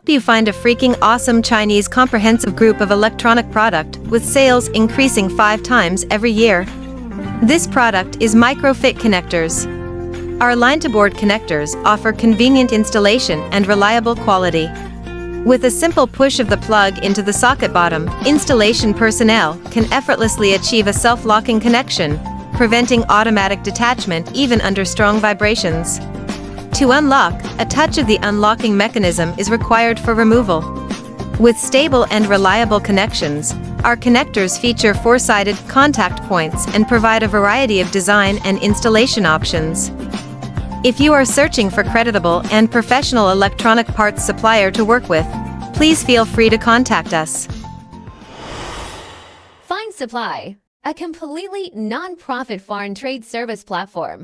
help you find a freaking awesome Chinese comprehensive group of electronic product with sales increasing 5 times every year. This product is Microfit Connectors. Our line-to-board connectors offer convenient installation and reliable quality. With a simple push of the plug into the socket bottom, installation personnel can effortlessly achieve a self-locking connection, preventing automatic detachment even under strong vibrations. To unlock, a touch of the unlocking mechanism is required for removal. With stable and reliable connections, our connectors feature 4-sided contact points and provide a variety of design and installation options. If you are searching for credible and professional electronic parts supplier to work with, please feel free to contact us. FindSupply, a completely non-profit foreign trade service platform.